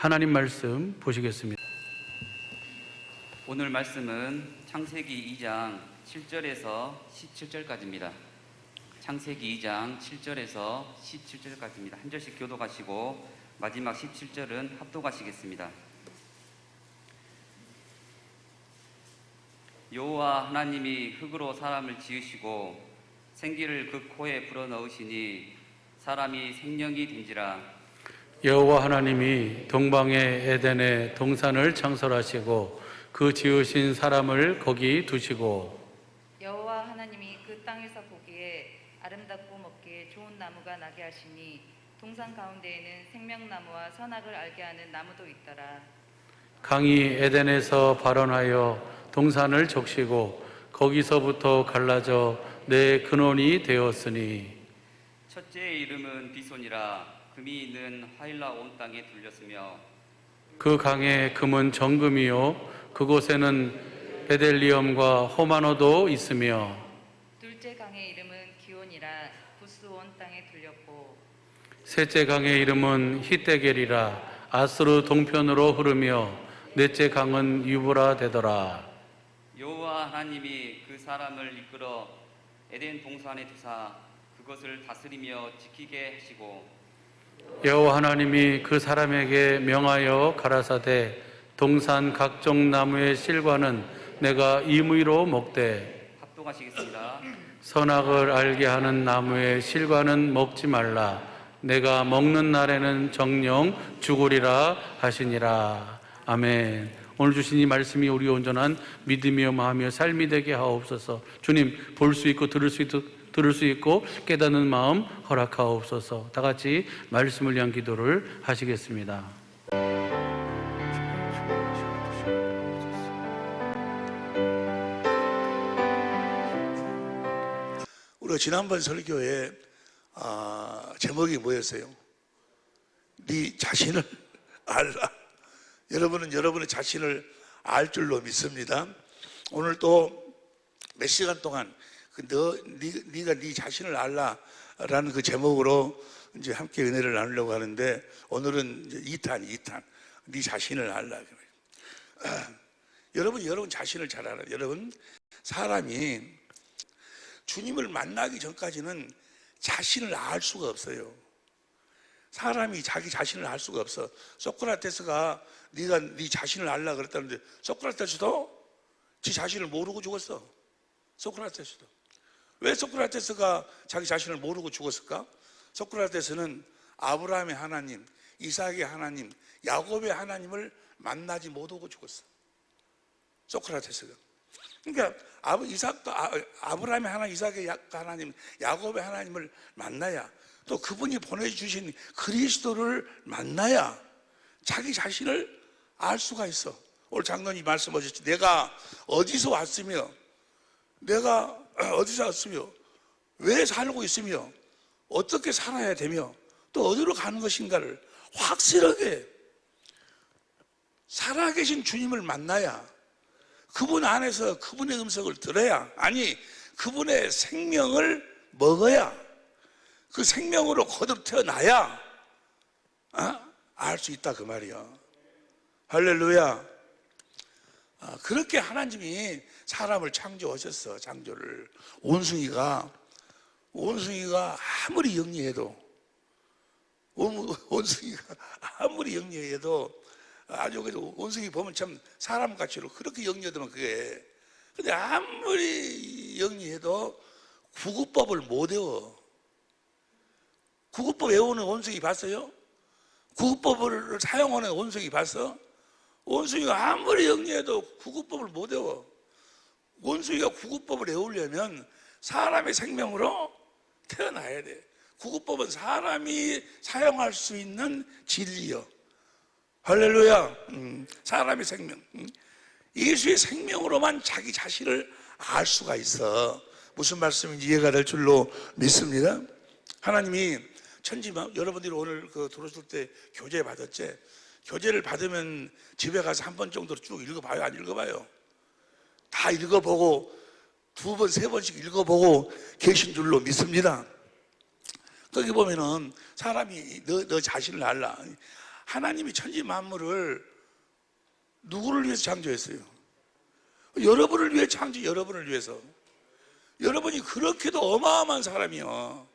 하나님 말씀 보시겠습니다. 오늘 말씀은 창세기 2장 7절에서 17절까지입니다. 창세기 2장 7절에서 17절까지입니다. 한 절씩 교독하시고 마지막 17절은 합독하시겠습니다. 여호와 하나님이 흙으로 사람을 지으시고 생기를 그 코에 불어넣으시니 사람이 생명이 된지라. 여호와 하나님이 동방의 에덴에 동산을 창설하시고 그 지으신 사람을 거기 두시고 여호와 하나님이 그 땅에서 보기에 아름답고 먹기에 좋은 나무가 나게 하시니 동산 가운데에는 생명나무와 선악을 알게 하는 나무도 있더라. 강이 에덴에서 발원하여 동산을 적시고 거기서부터 갈라져 내 근원이 되었으니 첫째의 이름은 비손이라 금이 있는 하일라 온 땅에 둘렸으며 그 강의 금은 정금이요 그곳에는 베델리엄과 호마노도 있으며 둘째 강의 이름은 기온이라 부스 온 땅에 둘렸고 셋째 강의 이름은 히데겔이라 아스루 동편으로 흐르며 넷째 강은 유브라 되더라. 여호와 하나님이 그 사람을 이끌어 에덴 동산에 두사 그것을 다스리며 지키게 하시고 여호와 하나님이 그 사람에게 명하여 가라사대 동산 각종 나무의 실과는 내가 임의로 먹되 합독하시겠습니다. 선악을 알게 하는 나무의 실과는 먹지 말라. 내가 먹는 날에는 정령 죽으리라 하시니라. 아멘. 오늘 주신 이 말씀이 우리 온전한 믿음이요 마음이요 삶이 되게 하옵소서. 주님, 볼 수 있고 들을 수 있고 깨닫는 마음 허락하옵소서. 다 같이 말씀을 위한 기도를 하시겠습니다. 우리가 지난번 설교에 제목이 뭐였어요? 네 자신을 알라. 여러분은 여러분의 자신을 알 줄로 믿습니다. 오늘 또 몇 시간 동안 네가 네 자신을 알라라는 그 제목으로 이제 함께 은혜를 나누려고 하는데 오늘은 이제 2탄 네 자신을 알라. 여러분 자신을 잘 알아요. 여러분 사람이 주님을 만나기 전까지는 자신을 알 수가 없어요. 사람이 자기 자신을 알 수가 없어. 소크라테스가 네가 네 자신을 알라 그랬다는데 소크라테스도 지 자신을 모르고 죽었어. 소크라테스도. 왜 소크라테스가 자기 자신을 모르고 죽었을까? 소크라테스는 아브라함의 하나님, 이삭의 하나님, 야곱의 하나님을 만나지 못하고 죽었어. 소크라테스가. 그러니까 아브라함의 하나님, 이삭의 하나님, 야곱의 하나님을 만나야 또 그분이 보내주신 그리스도를 만나야 자기 자신을 알 수가 있어. 오늘 장로님 말씀하셨지. 내가 어디서 왔으며 왜 살고 있으며 어떻게 살아야 되며 또 어디로 가는 것인가를 확실하게 살아계신 주님을 만나야 그분 안에서 그분의 음성을 들어야 아니 그분의 생명을 먹어야 그 생명으로 거듭 태어나야 알 수 있다 그 말이야. 할렐루야. 그렇게 하나님이 사람을 창조하셨어. 창조를 원숭이가 아무리 영리해도 아주 그래도 원숭이 보면 참 사람같이 그렇게 영리하더만 그게. 근데 아무리 영리해도 구구법을 못 외워. 구구법 외우는 원숭이 봤어요? 구구법을 사용하는 원숭이 봤어? 원숭이가 아무리 영리해도 구구법을 못 외워. 원숭이가 구구법을 외우려면 사람의 생명으로 태어나야 돼. 구구법은 사람이 사용할 수 있는 진리요. 할렐루야. 사람의 생명. 예수의 생명으로만 자기 자신을 알 수가 있어. 무슨 말씀인지 이해가 될 줄로 믿습니다. 하나님이 여러분들이 오늘 들어오실 때 교제 받았지? 교제를 받으면 집에 가서 한 번 정도 쭉 읽어봐요? 안 읽어봐요? 다 읽어보고 2번, 3번씩 읽어보고 계신 줄로 믿습니다. 거기 보면은 사람이 너 자신을 알라. 하나님이 천지 만물을 누구를 위해서 창조했어요? 여러분을 위해 창조, 여러분을 위해서. 여러분이 그렇게도 어마어마한 사람이요,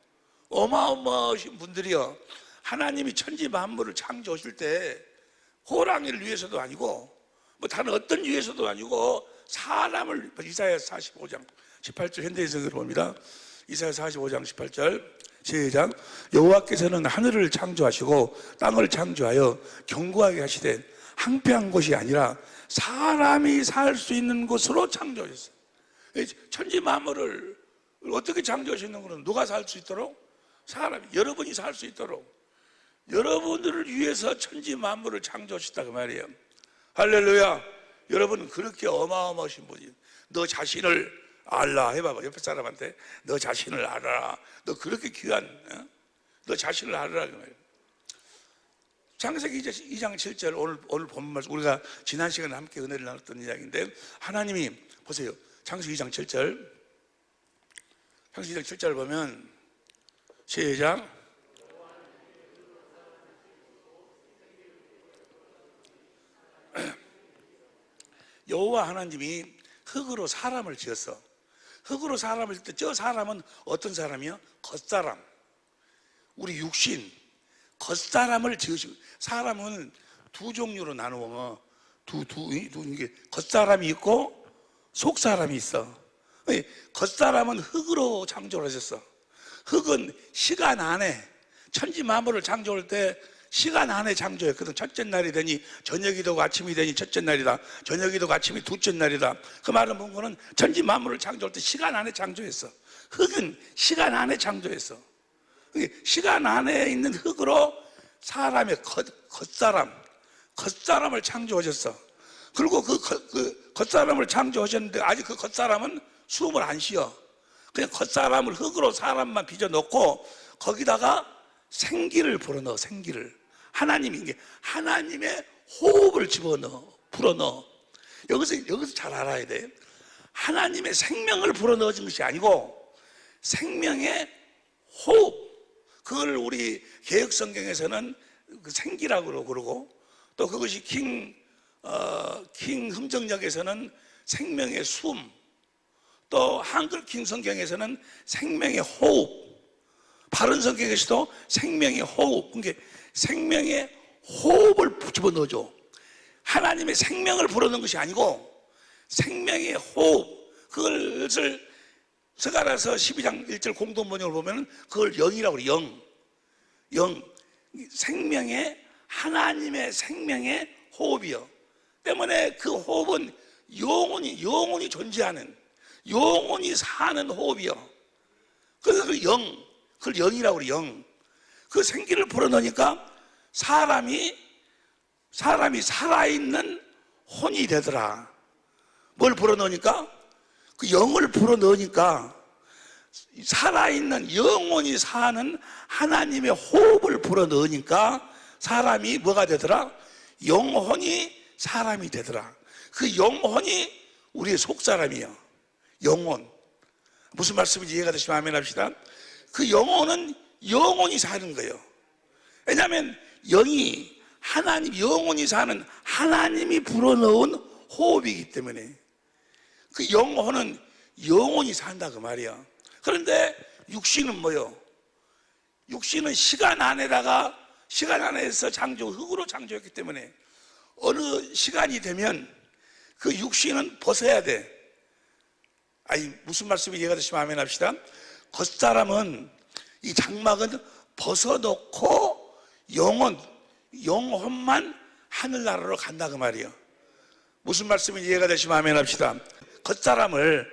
어마어마하신 분들이요, 하나님이 천지 만물을 창조하실 때 호랑이를 위해서도 아니고 뭐 다른 어떤 위해서도 아니고 사람을, 이사야 45장 18절 현대해석을 봅니다. 이사야 45장 18절 시작. 여호와께서는 하늘을 창조하시고 땅을 창조하여 견고하게 하시되 황폐한 곳이 아니라 사람이 살 수 있는 곳으로 창조하셨어요. 천지 만물을 어떻게 창조하시는 거는 누가 살 수 있도록? 사람이, 여러분이 살 수 있도록 여러분들을 위해서 천지 만물을 창조하셨다 그 말이에요. 할렐루야. 여러분은 그렇게 어마어마하신 분이에요. 너 자신을 알라 해봐봐. 옆에 사람한테 너 자신을 알아라. 너 그렇게 귀한, 너 자신을 알아라 그 말이에요. 창세기 2장 7절 오늘 본 말씀, 우리가 지난 시간에 함께 은혜를 나눴던 이야기인데, 하나님이 보세요. 창세기 2장 7절, 창세기 2장 7절 보면 시작. 여호와 하나님이 흙으로 사람을 지었어. 흙으로 사람을 지을 때 저 사람은 어떤 사람이요? 겉사람, 우리 육신, 겉사람을 지으시고, 사람은 두 종류로 나누어 이게 겉사람이 있고 속사람이 있어. 겉사람은 흙으로 창조를 하셨어. 흙은 시간 안에, 천지 만물을 창조할 때 시간 안에 창조했거든. 첫째 날이 되니 저녁이 되고 아침이 되니 첫째 날이다. 저녁이 되고 아침이 둘째 날이다. 그 말은 뭔가는 천지 만물을 창조할 때 시간 안에 창조했어. 흙은 시간 안에 창조했어. 시간 안에 있는 흙으로 사람의 겉사람을 창조하셨어. 그리고 그 겉사람을 창조하셨는데 아직 그 겉사람은 숨을 안 쉬어. 그냥 겉사람을 흙으로 사람만 빚어넣고 거기다가 생기를 불어넣어. 생기를 하나님이, 이게 하나님의 호흡을 집어넣어, 불어넣어. 여기서 잘 알아야 돼. 하나님의 생명을 불어넣어준 것이 아니고 생명의 호흡, 그걸 우리 개혁성경에서는 그 생기라고 그러고, 또 그것이 킹 흥정역에서는 생명의 숨, 또 한글 킹 성경에서는 생명의 호흡, 바른 성경에서도 생명의 호흡, 그러니까 생명의 호흡을 집어넣어줘. 하나님의 생명을 불어넣은 것이 아니고 생명의 호흡, 그것을 스가랴서 12장 1절 공동번역을 보면 그걸 영이라고 그래. 영. 생명의, 하나님의 생명의 호흡이요. 때문에 그 호흡은 영원히 존재하는, 영원히 사는 호흡이요. 그래서 그걸 영이라고 그래. 영. 그 생기를 불어넣으니까 사람이 살아있는 혼이 되더라. 뭘 불어넣으니까? 그 영을 불어넣으니까 살아있는, 영원히 사는 하나님의 호흡을 불어넣으니까 사람이 뭐가 되더라? 영혼이 사람이 되더라. 그 영혼이 우리의 속사람이에요. 영혼. 무슨 말씀인지 이해가 되시면 아멘 합시다. 그 영혼은 영원히 사는 거예요. 왜냐하면 영이 하나님, 영원히 사는 하나님이 불어넣은 호흡이기 때문에 그 영혼은 영원히 산다 그 말이야. 그런데 육신은 뭐요? 육신은 시간 안에서 흙으로 창조했기 때문에 어느 시간이 되면 그 육신은 벗어야 돼. 아니, 무슨 말씀이 이해가 되시면 아멘 합시다. 겉사람은, 이 장막은 벗어놓고 영혼만 하늘나라로 간다 그 말이에요. 무슨 말씀이 이해가 되시면 아멘 합시다. 겉사람은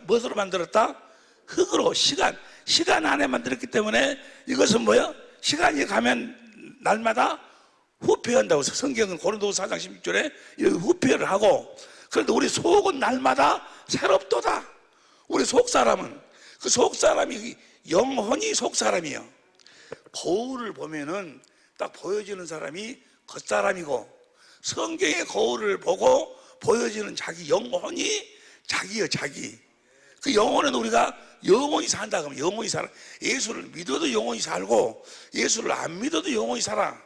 무엇으로 만들었다? 흙으로, 시간 안에 만들었기 때문에 이것은 뭐야? 시간이 가면 날마다 후퇴한다고. 성경은 고린도후서 4장 16절에 이렇게 후퇴를 하고, 그런데 우리 속은 날마다 새롭도다. 우리 속사람은, 그 속사람이, 영혼이 속사람이에요. 거울을 보면은 딱 보여지는 사람이 겉사람이고, 성경의 거울을 보고 보여지는 자기 영혼이 자기요, 자기. 그 영혼은 우리가 영원히 산다 그러면 영원히 살아. 예수를 믿어도 영원히 살고 예수를 안 믿어도 영원히 살아.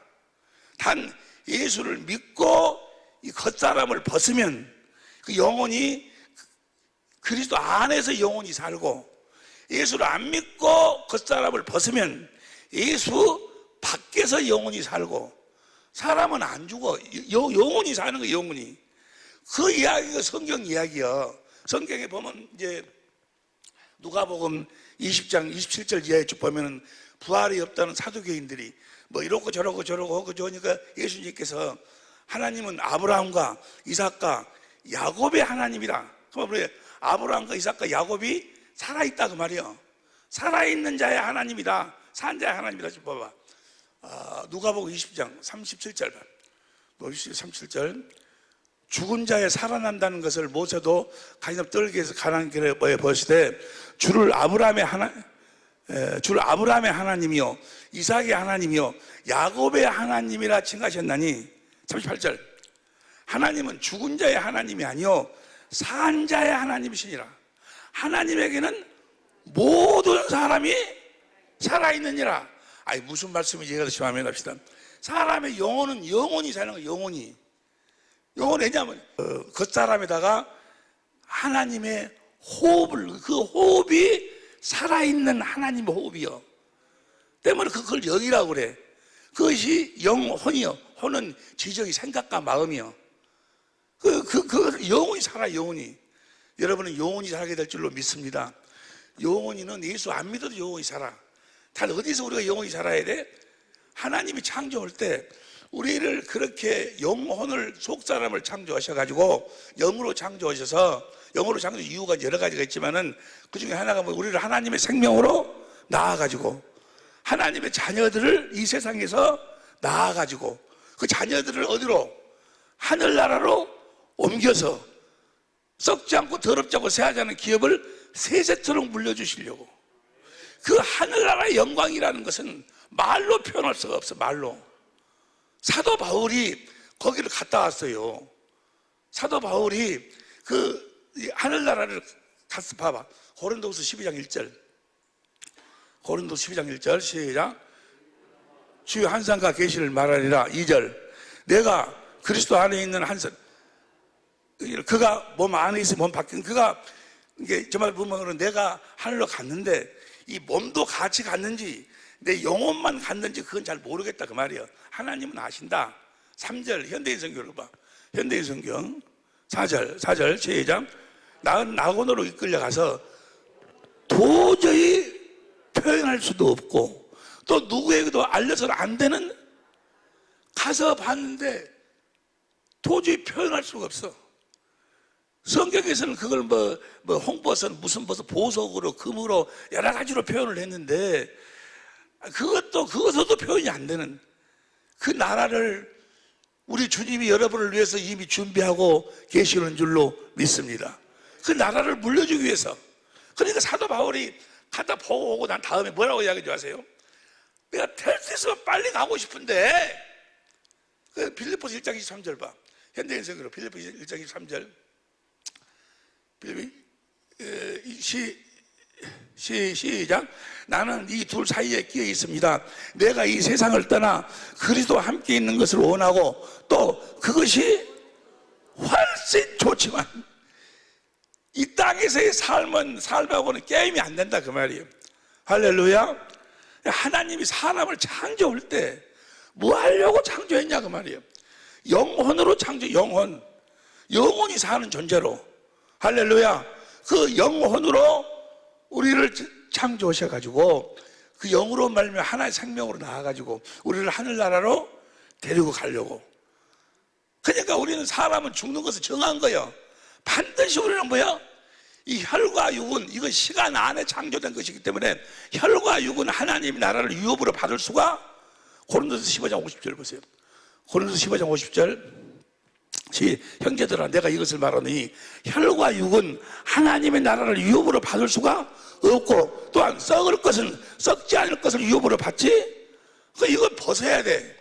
단 예수를 믿고 이 겉사람을 벗으면 그 영혼이 그리스도 안에서 영혼이 살고, 예수를 안 믿고 겉사람을 벗으면 예수 밖에서 영혼이 살고, 사람은 안 죽어. 영혼이 사는 거예요, 영혼이. 그 이야기가 성경 이야기야. 성경에 보면 이제 누가복음 20장 27절 이하에 쭉 보면은 부활이 없다는 사두개인들이 뭐 이러고 저러고 하고 저러니까 예수님께서 하나님은 아브라함과 이삭과 야곱의 하나님이라. 그러면 아브라함과 이삭과 야곱이 살아있다 그 말이야. 살아있는 자의 하나님이다. 산 자의 하나님이다. 좀 봐봐. 누가복음 20장 37절 봐. 37절. 죽은 자의 살아난다는 것을 모세도 가인업 떨기에서 가난 길에 보시되 주를 아브라함의 하나님이요 이삭의 하나님이요 야곱의 하나님이라 칭하셨나니. 38절. 하나님은 죽은 자의 하나님이 아니요 산 자의 하나님이시니라. 하나님에게는 모든 사람이 살아있느니라. 아니 무슨 말씀인지 이해가 되시면 하면 합시다. 사람의 영혼은 영혼이 사는 거예요. 영혼이. 영혼은 왜냐하면 겉사람에다가 하나님의 호흡을, 그 호흡이 살아있는 하나님의 호흡이요. 때문에 그걸 영이라고 그래. 그것이 영혼이요. 혼은 지적이 생각과 마음이요. 그 영혼이 살아. 영혼이. 여러분은 영혼이 살게 될 줄로 믿습니다. 영혼이는 예수 안 믿어도 영혼이 살아. 단 어디서 우리가 영혼이 살아야 돼? 하나님이 창조할 때 우리를 그렇게 영혼을 속사람을 창조하셔가지고 영으로 창조하셔서, 영으로 창조 이유가 여러 가지가 있지만은 그 중에 하나가 뭐 우리를 하나님의 생명으로 낳아가지고 하나님의 자녀들을 이 세상에서 낳아가지고 그 자녀들을 어디로? 하늘나라로 옮겨서 썩지 않고 더럽지 않고 새하지 않은 기업을 세세토록 물려주시려고. 그 하늘나라의 영광이라는 것은 말로 표현할 수가 없어. 말로. 사도 바울이 거기를 갔다 왔어요. 사도 바울이 그 하늘나라를 가서 봐봐. 고린도후서 12장 1절. 고린도후서 12장 1절 시작. 주의 한상과 계시를 말하리라. 2절. 내가 그리스도 안에 있는 한상, 그가 몸 안에 있으면 몸 밖에, 그가 이게 정말 보면 내가 하늘로 갔는데 이 몸도 같이 갔는지 내 영혼만 갔는지 그건 잘 모르겠다 그 말이에요. 하나님은 아신다. 3절 현대인 성경을 봐. 현대인 성경 4절 시작. 나는 낙원으로 이끌려가서 도저히 표현할 수도 없고 또 누구에게도 알려서는 안 되는, 가서 봤는데 도저히 표현할 수가 없어. 성경에서는 그걸 뭐 홍보선 무슨 보석으로 금으로 여러 가지로 표현을 했는데 그것도 표현이 안 되는 그 나라를 우리 주님이 여러분을 위해서 이미 준비하고 계시는 줄로 믿습니다. 그 나라를 물려주기 위해서. 그러니까 사도 바울이 갔다 보고 오고 난 다음에 뭐라고 이야기하지 아세요? 내가 될 수 있으면 빨리 가고 싶은데. 그 빌립보서 1장 23절 봐. 현대인 성경으로 빌립보서 1장 23절. 시작. 나는 이 둘 사이에 끼어 있습니다. 내가 이 세상을 떠나 그리스도와 함께 있는 것을 원하고 또 그것이 훨씬 좋지만 이 땅에서의 삶하고는 게임이 안 된다 그 말이에요. 할렐루야. 하나님이 사람을 창조할 때 뭐 하려고 창조했냐 그 말이에요. 영혼으로 영혼이 사는 존재로. 할렐루야. 그 영혼으로 우리를 창조하셔가지고 그 영으로 말미암아 하나의 생명으로 나와가지고 우리를 하늘나라로 데리고 가려고. 그러니까 우리는 사람은 죽는 것을 정한 거예요. 반드시 우리는 뭐야? 이 혈과 육은 이건 시간 안에 창조된 것이기 때문에 혈과 육은 하나님의 나라를 유업으로 받을 수가. 고린도서 15장 50절 보세요. 고린도서 15장 50절. 형제들아 내가 이것을 말하니 혈과 육은 하나님의 나라를 유업으로 받을 수가 없고 또한 썩지 않을 것을 유업으로 받지. 이걸 벗어야 돼.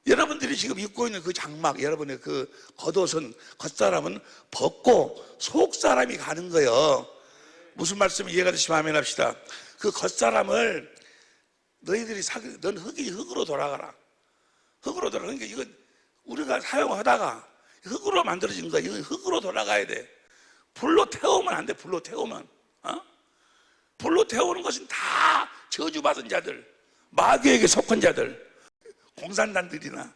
여러분들이 지금 입고 있는 그 장막, 여러분의 그 겉옷은, 겉사람은 벗고 속사람이 가는 거예요. 무슨 말씀이 이해가 되시면 아멘 합시다. 그 겉사람을 너희들이 넌 흙으로 돌아가라. 흙으로 돌아. 그러니까 이건 우리가 사용하다가 흙으로 만들어진 거야. 이건 흙으로 돌아가야 돼. 불로 태우면 안 돼. 불로 태우면. 불로 태우는 것은 다 저주받은 자들, 마귀에게 속한 자들, 공산당들이나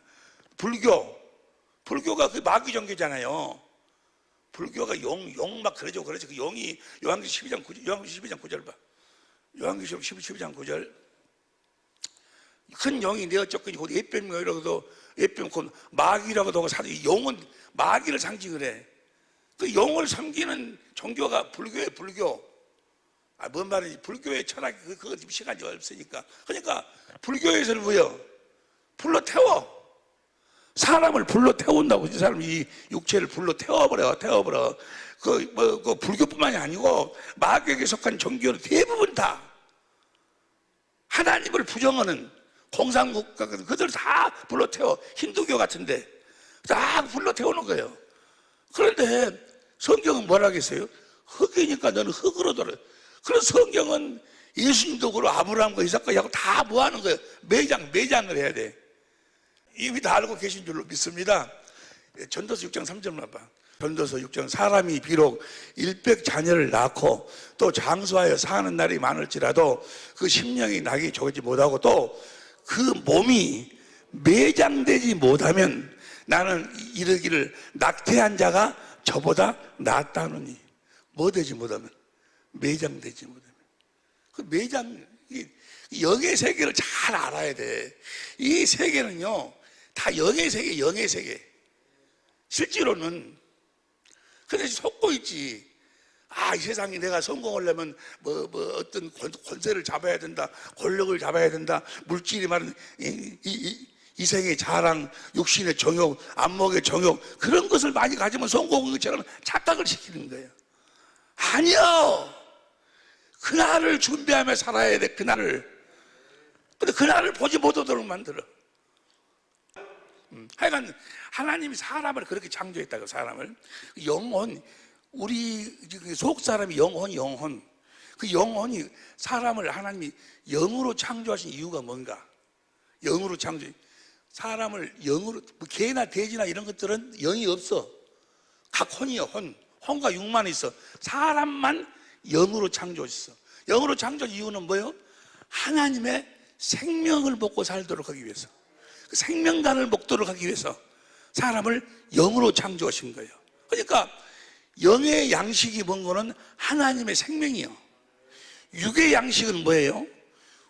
불교가 그 마귀 종교잖아요. 불교가 용 막 그러죠. 그 용이 요한계시록 12장 9절, 요한계시록 12장 9절 봐. 요한계시록 12장 9절. 큰 용이 내어 쫓기니 곧 예뱀이라고도 예뱀 곧 마귀라고도 하고 사도 용은 마귀를 상징을 해. 그 용을 섬기는 종교가 불교예요. 불교. 뭔 말인지 불교의 철학이 그거 시간이 없으니까. 그러니까 불교에서는 뭐요? 불로 태워. 사람을 불로 태운다고. 이 사람 이 육체를 불로 태워버려. 그 불교뿐만이 아니고 마귀에게 속한 종교는 대부분 다 하나님을 부정하는 공산국가 그들 다 불로 태워. 힌두교 같은데 다 불로 태우는 거예요. 그런데 성경은 뭐라 하겠어요? 흙이니까 너는 흙으로 돌아. 그래서 성경은 예수님도 그렇고 아브라함과 이삭과 야곱 다 뭐 하는 거예요? 매장을 해야 돼. 이미 다 알고 계신 줄로 믿습니다. 전도서 6장 3절만 봐. 전도서 6장 사람이 비록 100자녀를 낳고 또 장수하여 사는 날이 많을지라도 그 심령이 나기 좋지 못하고 또 그 몸이 매장되지 못하면 나는 이르기를 낙태한 자가 저보다 낫다느니. 뭐 되지 못하면? 매장되지 못하면. 그 매장, 영의 세계를 잘 알아야 돼. 이 세계는요 다 영의 세계. 실제로는 근데 속고 있지. 이 세상에 내가 성공하려면 어떤 권세를 잡아야 된다, 권력을 잡아야 된다, 물질이 말하는 이생의 자랑, 육신의 정욕, 안목의 정욕, 그런 것을 많이 가지면 성공한 것처럼 착각을 시키는 거예요. 아니요. 그날을 준비하며 살아야 돼. 그날을. 근데 그날을 보지 못하도록 만들어. 하여간 하나님이 사람을 그렇게 창조했다고. 사람을 영혼, 우리 속 사람이 영혼. 그 영혼이 사람을 하나님이 영으로 창조하신 이유가 뭔가? 영으로 창조. 사람을 영으로, 개나 돼지나 이런 것들은 영이 없어. 각 혼이요. 혼과 육만 있어. 사람만 영으로 창조했어. 영으로 창조한 이유는 뭐예요? 하나님의 생명을 먹고 살도록 하기 위해서. 그 생명단을 먹도록 하기 위해서 사람을 영으로 창조하신 거예요. 그러니까 영의 양식이 뭔 거는 하나님의 생명이요. 육의 양식은 뭐예요?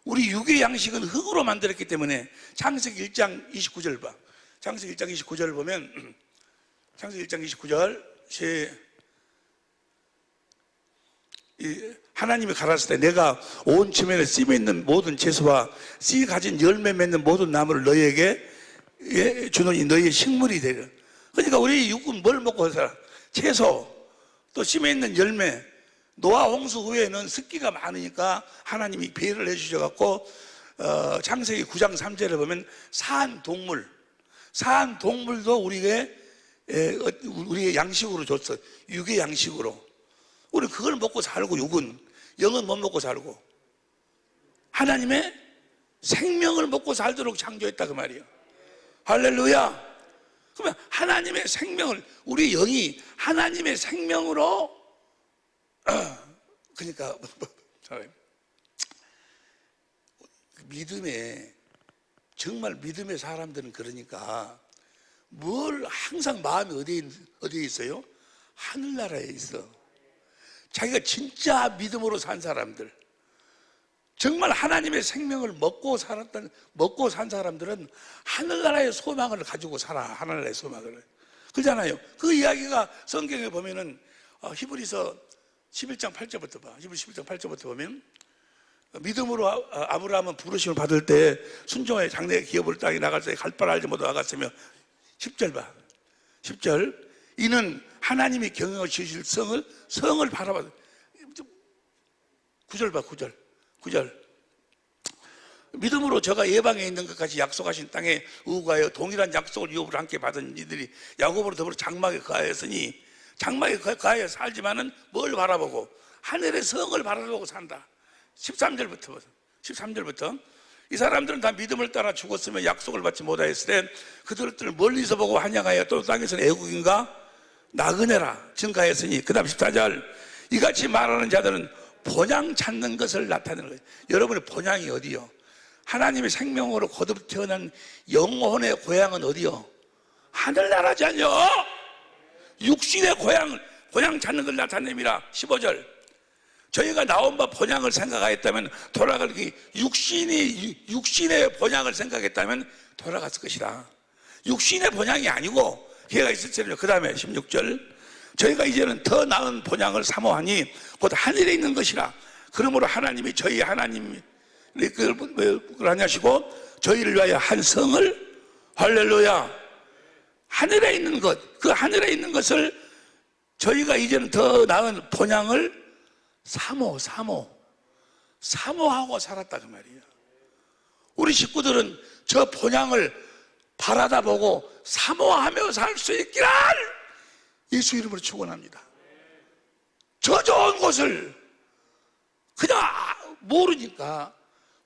우리 육의 양식은 흙으로 만들었기 때문에 창세기 1장 29절 봐. 창세기 1장 29절 보면 창세기 1장 29절 하나님이 가라사대 내가 온 지면에 씨 맺는 모든 채소와 씨 가진 열매 맺는 모든 나무를 너희에게 주노니 너희의 식물이 되리라. 그러니까 우리 육은 뭘 먹고 살아? 채소, 또 씨 맺는 열매. 노아 홍수 후에는 습기가 많으니까 하나님이 배를 해주셔갖고 창세기 9장 3절에 보면 사한 동물도 우리의 양식으로 줬어. 육의 양식으로. 우리 그걸 먹고 살고, 육은, 영은 못 먹고 살고 하나님의 생명을 먹고 살도록 창조했다 그 말이에요. 할렐루야. 그러면 하나님의 생명을, 우리 영이 하나님의 생명으로 그러니까 믿음에, 정말 믿음의 사람들은 그러니까 뭘 항상 마음이 어디에 있어요? 하늘나라에 있어. 자기가 진짜 믿음으로 산 사람들, 정말 하나님의 생명을 먹고 산 사람들은 하늘나라의 소망을 가지고 살아. 하늘나라의 소망을. 그러잖아요. 그 이야기가 성경에 보면은 히브리서 11장 8절부터 봐. 히브리서 11장 8절부터 보면 믿음으로 아브라함은 부르심을 받을 때 순종의 장래의 기업을 땅에 나갈 때 갈 바를 알지 못하고 나갔으며 10절 봐. 10절 이는 하나님이 경영을 지으실 성을 바라봐. 9절 봐. 9절 믿음으로 저가 예방에 있는 것까지 약속하신 땅에 우거하여 동일한 약속을 유업으로 함께 받은 이들이 야곱으로 더불어 장막에 거하였으니 장막에 거하여 살지만은 뭘 바라보고? 하늘의 성을 바라보고 산다. 13절부터 이 사람들은 다 믿음을 따라 죽었으면 약속을 받지 못하였을 때 그들을 멀리서 보고 환영하여 또 땅에서는 애국인가 나그네라 증가했으니, 그 다음 14절, 이같이 말하는 자들은 본향 찾는 것을 나타내는 거예요. 여러분의 본향이 어디요? 하나님의 생명으로 거듭 태어난 영혼의 고향은 어디요? 하늘나라지 않요? 육신의 고향 찾는 걸 나타냅니다. 15절, 저희가 나온 바 본향을 생각하였다면 돌아갈 육신의 본향을 생각했다면 돌아갔을 것이다. 육신의 본향이 아니고 기회가 있을 때는요. 그 다음에 16절, 저희가 이제는 더 나은 본향을 사모하니 곧 하늘에 있는 것이라. 그러므로 하나님이 저희 하나님을 하시고 저희를 위하여 한 성을, 할렐루야, 하늘에 있는 것, 그 하늘에 있는 것을 저희가 이제는 더 나은 본향을 사모하고 살았다 그 말이에요. 우리 식구들은 저 본향을 바라다 보고 사모하며 살 수 있기를 예수 이름으로 축원합니다. 저 좋은 곳을 그냥 모르니까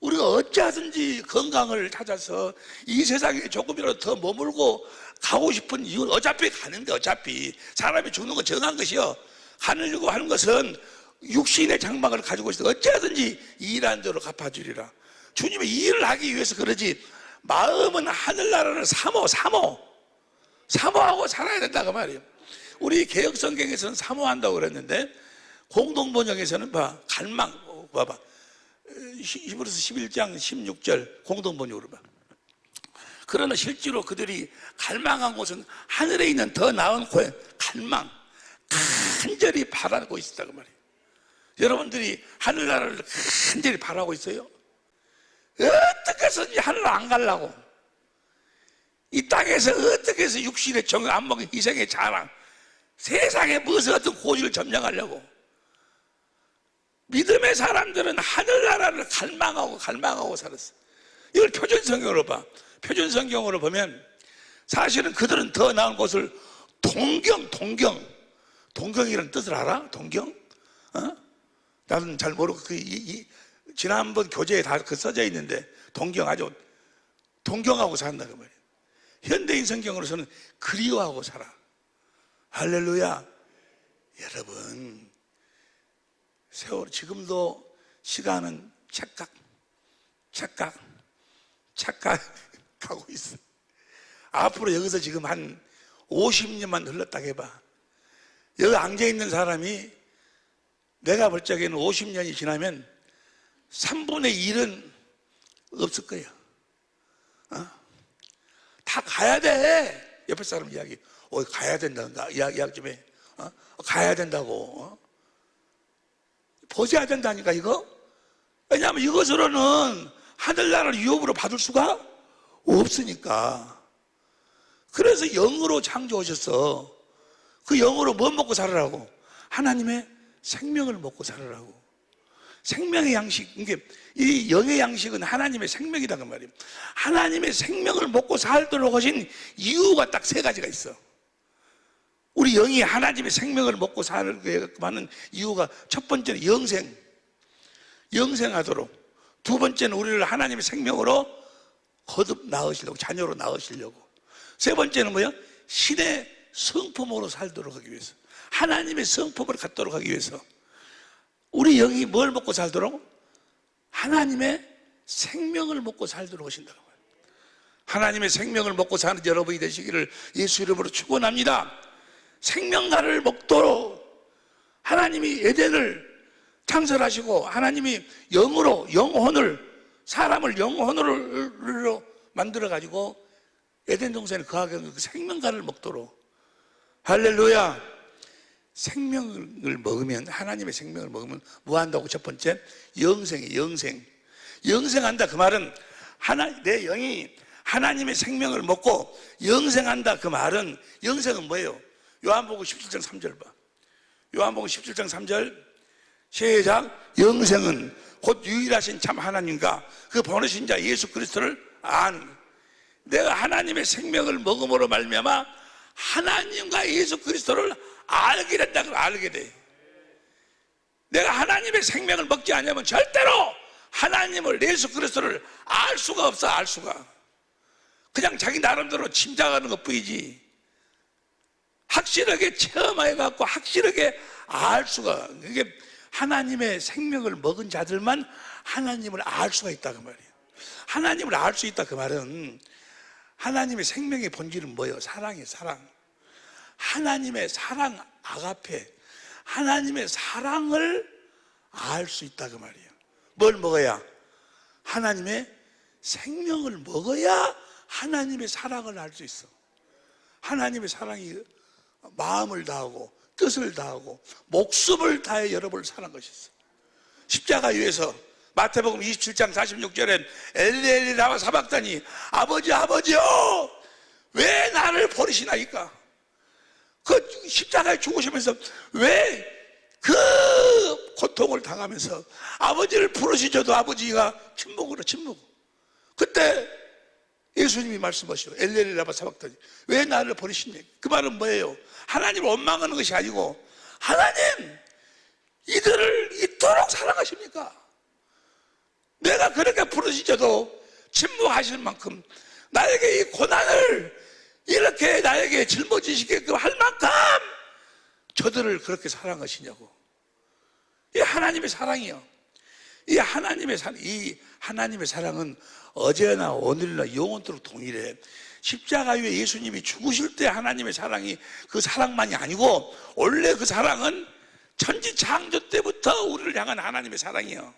우리가 어찌하든지 건강을 찾아서 이 세상에 조금이라도 더 머물고 가고 싶은 이유는 어차피 가는데, 어차피 사람이 죽는 건 정한 것이요, 가려고 하는 것은 육신의 장막을 가지고 있어 어찌하든지 일하는 대로 갚아주리라. 주님이 이 일을 하기 위해서 그러지, 마음은 하늘나라를 사모하고 살아야 된다 그 말이에요. 우리 개혁성경에서는 사모한다고 그랬는데 공동번역에서는 갈망, 봐봐, 히브리서 11장 16절 공동번역으로 봐. 그러나 실제로 그들이 갈망한 곳은 하늘에 있는 더 나은 고향, 간절히 바라고 있었다 그 말이에요. 여러분들이 하늘나라를 간절히 바라고 있어요? 어떻게 해서든지 하늘 안 가려고, 이 땅에서 어떻게 해서 육신의 정욕 안 먹은 희생의 자랑, 세상에 무엇을 어떤 고지를 점령하려고, 믿음의 사람들은 하늘나라를 갈망하고 살았어. 이걸 표준성경으로 봐. 표준성경으로 보면 사실은 그들은 더 나은 곳을 동경이라는 뜻을 알아? 동경? 나는 잘 모르고 지난번 교재에 다 써져 있는데 아주 동경하고 산다 그 말이에요. 현대인 성경으로서는 그리워하고 살아. 할렐루야. 여러분, 세월 지금도 시간은 착각하고 있어. 앞으로 여기서 지금 한 50년만 흘렀다 해봐. 여기 앉아있는 사람이 내가 볼 적에는 50년이 지나면 3분의 1은 없을 거예요. 다 가야 돼. 옆에 사람 이야기, 가야 된다. 이야기 좀 해. 가야 된다고. 벗어야 된다니까 이거. 왜냐하면 이것으로는 하늘나라를 유업으로 받을 수가 없으니까. 그래서 영으로 창조하셨어. 그 영으로 뭐 먹고 살으라고? 하나님의 생명을 먹고 살으라고. 생명의 양식, 이게 이 영의 양식은 하나님의 생명이다 그 말이에요. 하나님의 생명을 먹고 살도록 하신 이유가 딱 3가지가 있어. 우리 영이 하나님의 생명을 먹고 살게 하는 이유가, 첫 번째는 영생하도록, 두 번째는 우리를 하나님의 생명으로 거듭 낳으시려고, 자녀로 낳으시려고, 세 번째는 뭐야? 신의 성품으로 살도록 하기 위해서, 하나님의 성품을 갖도록 하기 위해서. 우리 영이 뭘 먹고 살도록? 하나님의 생명을 먹고 살도록 하신다고. 하나님의 생명을 먹고 사는 여러분이 되시기를 예수 이름으로 축원합니다. 생명나를 먹도록 하나님이 에덴을 창설하시고, 하나님이 사람을 영혼으로 만들어 가지고 에덴 동산에 거하게 한 그 생명가를 먹도록. 할렐루야. 생명을 먹으면, 하나님의 생명을 먹으면 뭐 한다고? 첫 번째, 영생한다. 그 말은 내 영이 하나님의 생명을 먹고 영생한다. 그 말은, 영생은 뭐예요? 요한복음 17장 3절 봐. 요한복음 17장 3절 시작. 영생은 곧 유일하신 참 하나님과 그 보내신 자 예수 그리스도를 아는. 내가 하나님의 생명을 먹음으로 말미암아 하나님과 예수 그리스도를 알게 된다. 알게 돼. 내가 하나님의 생명을 먹지 않으면 절대로 하나님을, 예수 그리스도를 알 수가 없어. 알 수가. 그냥 자기 나름대로 짐작하는 것뿐이지 확실하게 체험해갖고 확실하게 알 수가. 이게 하나님의 생명을 먹은 자들만 하나님을 알 수가 있다 그 말이에요. 하나님을 알 수 있다 그 말은 하나님의 생명의 본질은 뭐예요? 사랑이에요. 사랑. 하나님의 사랑, 아가페, 하나님의 사랑을 알 수 있다 그 말이에요. 뭘 먹어야? 하나님의 생명을 먹어야 하나님의 사랑을 알 수 있어. 하나님의 사랑이 마음을 다하고 뜻을 다하고 목숨을 다해 여러분을 사랑한 것이 있어. 십자가 위에서 마태복음 27장 46절엔 엘리 라마 사박다니, 아버지 아버지요 왜 나를 버리시나이까. 그 십자가에 죽으시면서 왜 그 고통을 당하면서 아버지를 부르시셔도 아버지가 침묵으로 침묵. 그때 예수님이 말씀하시오. 엘리 라마 사박다니, 왜 나를 버리시냐. 그 말은 뭐예요? 하나님을 원망하는 것이 아니고, 하나님 이들을 이토록 사랑하십니까? 내가 그렇게 부르시셔도 침묵하실 만큼 나에게 이 고난을 이렇게 나에게 짊어지시게끔 할 만큼 저들을 그렇게 사랑하시냐고. 이 하나님의 사랑이요. 이 하나님의 사랑은 어제나 오늘이나 영원토록 동일해. 십자가 위에 예수님이 죽으실 때 하나님의 사랑이 그 사랑만이 아니고, 원래 그 사랑은 천지 창조 때부터 우리를 향한 하나님의 사랑이요.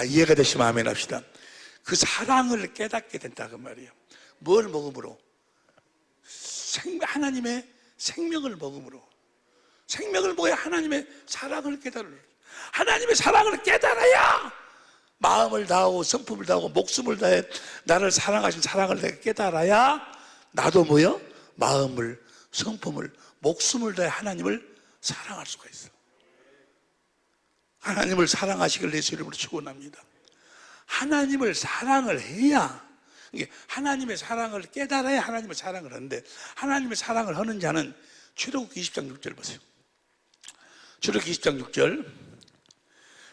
이해가 되시면 아멘 합시다. 그 사랑을 깨닫게 된다 그 말이에요. 뭘 먹음으로? 하나님의 생명을 먹음으로. 생명을 먹어야 하나님의 사랑을 깨달을. 하나님의 사랑을 깨달아야 마음을 다하고 성품을 다하고 목숨을 다해 나를 사랑하신 사랑을 내가 깨달아야 나도 뭐요? 마음을, 성품을, 목숨을 다해 하나님을 사랑할 수가 있어. 하나님을 사랑하시길 예수 이름으로 축원합니다. 하나님을 사랑을 해야, 하나님의 사랑을 깨달아야 하나님의 사랑을 하는데, 하나님의 사랑을 하는 자는 출애굽기 20장 6절 보세요. 출애굽기 20장 6절,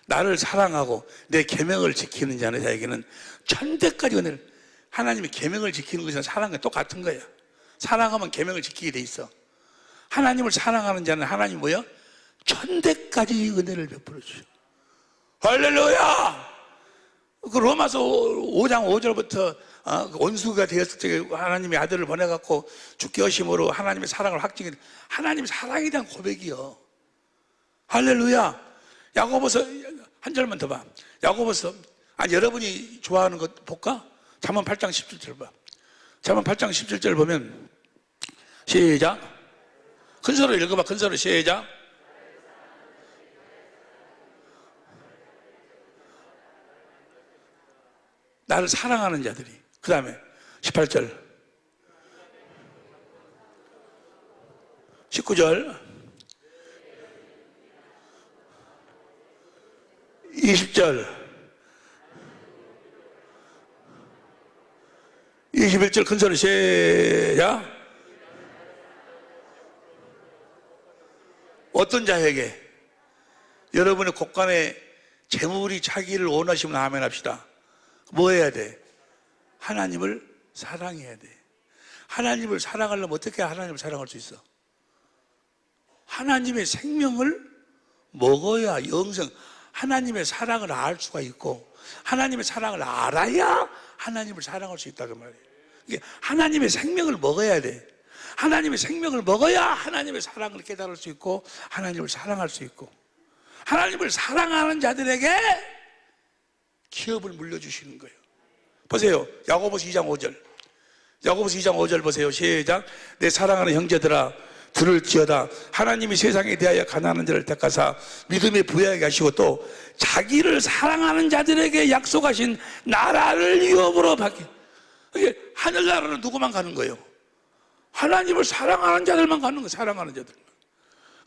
나를 사랑하고 내 계명을 지키는 자에게는 천대까지 은혜를. 하나님의 계명을 지키는 것은 사랑과 똑같은 거야. 사랑하면 계명을 지키게 돼 있어. 하나님을 사랑하는 자는 하나님 뭐야? 천대까지 은혜를 베풀어 주셔. 할렐루야! 그 로마서 5장 5절부터 원수가 되었을 때 하나님의 아들을 보내갖고 죽게 하심으로 하나님의 사랑을 확증해. 하나님의 사랑에 대한 고백이요. 할렐루야! 야고보서 한 절만 더 봐. 야고보서, 여러분이 좋아하는 것 볼까? 잠언 8장 17절 봐. 잠언 8장 17절 보면, 시작. 큰 소리로 읽어봐. 큰 소리로 시작. 나를 사랑하는 자들이. 그 다음에 18절 19절 20절 21절 큰 소리 시작. 어떤 자에게 여러분의 곳간에 재물이 차기를 원하시면 아멘 합시다. 뭐 해야 돼? 하나님을 사랑해야 돼. 하나님을 사랑하려면 어떻게 하나님을 사랑할 수 있어? 하나님의 생명을 먹어야 영생, 하나님의 사랑을 알 수가 있고, 하나님의 사랑을 알아야 하나님을 사랑할 수 있다 그 말이에요. 이게 하나님의 생명을 먹어야 돼. 하나님의 생명을 먹어야 하나님의 사랑을 깨달을 수 있고 하나님을 사랑할 수 있고, 하나님을 사랑하는 자들에게 기업을 물려주시는 거예요. 보세요. 야고보서 2장 5절. 야고보서 2장 5절 보세요. 시작. 내 사랑하는 형제들아 들을지어다. 하나님이 세상에 대하여 가난한 자를 택하사 믿음에 부여하게 하시고 또 자기를 사랑하는 자들에게 약속하신 나라를 위협으로 받게. 이게 하늘나라는 누구만 가는 거예요? 하나님을 사랑하는 자들만 가는 거예요. 사랑하는 자들만.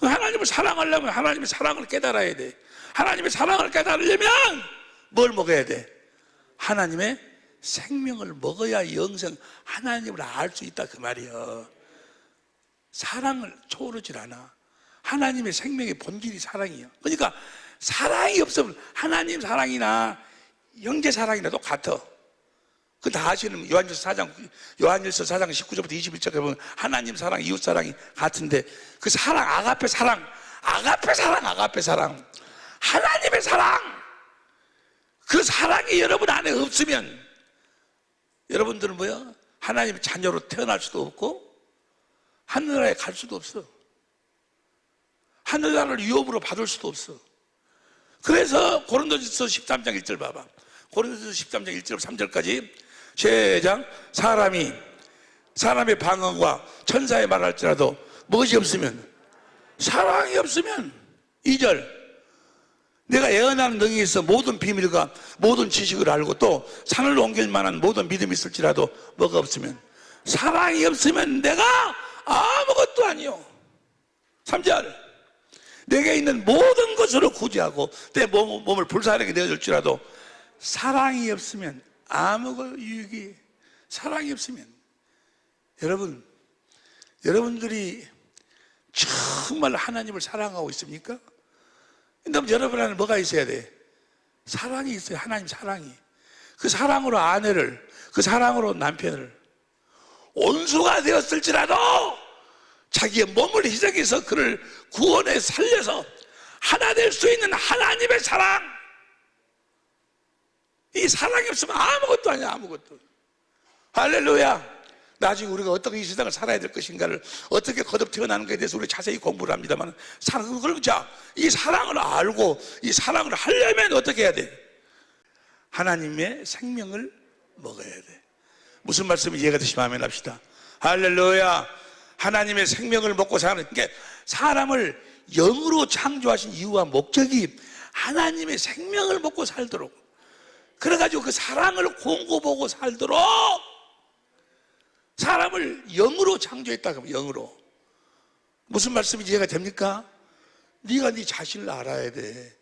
하나님을 사랑하려면 하나님의 사랑을 깨달아야 돼. 하나님의 사랑을 깨달으려면 뭘 먹어야 돼? 하나님의 생명을 먹어야 영생, 하나님을 알 수 있다 그 말이에요. 사랑을 초월하질 않아. 하나님의 생명의 본질이 사랑이에요. 그러니까 사랑이 없으면 하나님 사랑이나 형제 사랑이나 똑같아. 그 다 아시는 요한일서 4장 19절부터 21절까지 보면 하나님 사랑, 이웃 사랑이 같은데 그 사랑, 아가페 사랑, 하나님의 사랑, 그 사랑이 여러분 안에 없으면 여러분들은 뭐야? 하나님의 자녀로 태어날 수도 없고 하늘나라에 갈 수도 없어. 하늘나라를 유업으로 받을 수도 없어. 그래서 고린도전서 13장 1절 봐봐. 고린도전서 13장 1절 3절까지 시작. 사람의 방언과 천사의 말할지라도 무엇이 없으면, 사랑이 없으면, 2절, 내가 예언하는 능력이 있어 모든 비밀과 모든 지식을 알고 또 산을 옮길 만한 모든 믿음이 있을지라도 뭐가 없으면, 사랑이 없으면 내가 아무것도 아니요. 3절, 내게 있는 모든 것으로 구제하고 내 몸을 불사르게 내어줄지라도 사랑이 없으면 아무 유익이, 사랑이 없으면. 여러분들이 정말 하나님을 사랑하고 있습니까? 그럼 여러분 안에 뭐가 있어야 돼? 사랑이 있어요. 하나님 사랑이. 그 사랑으로 아내를, 그 사랑으로 남편을, 온수가 되었을지라도 자기의 몸을 희생해서 그를 구원해 살려서 하나 될 수 있는 하나님의 사랑. 이 사랑이 없으면 아무것도 아니야, 아무것도. 할렐루야. 나중에 우리가 어떻게 이 세상을 살아야 될 것인가를, 어떻게 거듭 태어나는 것에 대해서 우리 자세히 공부를 합니다만, 이 사랑을 알고 이 사랑을 하려면 어떻게 해야 돼? 하나님의 생명을 먹어야 돼. 무슨 말씀이 이해가 되시면 아멘 합시다. 할렐루야. 하나님의 생명을 먹고 사는, 그러니까 사람을 영으로 창조하신 이유와 목적이 하나님의 생명을 먹고 살도록, 그래가지고 그 사랑을 공고보고 살도록 사람을 영으로 창조했다. 그러면 영으로. 무슨 말씀인지 이해가 됩니까? 네가 네 자신을 알아야 돼.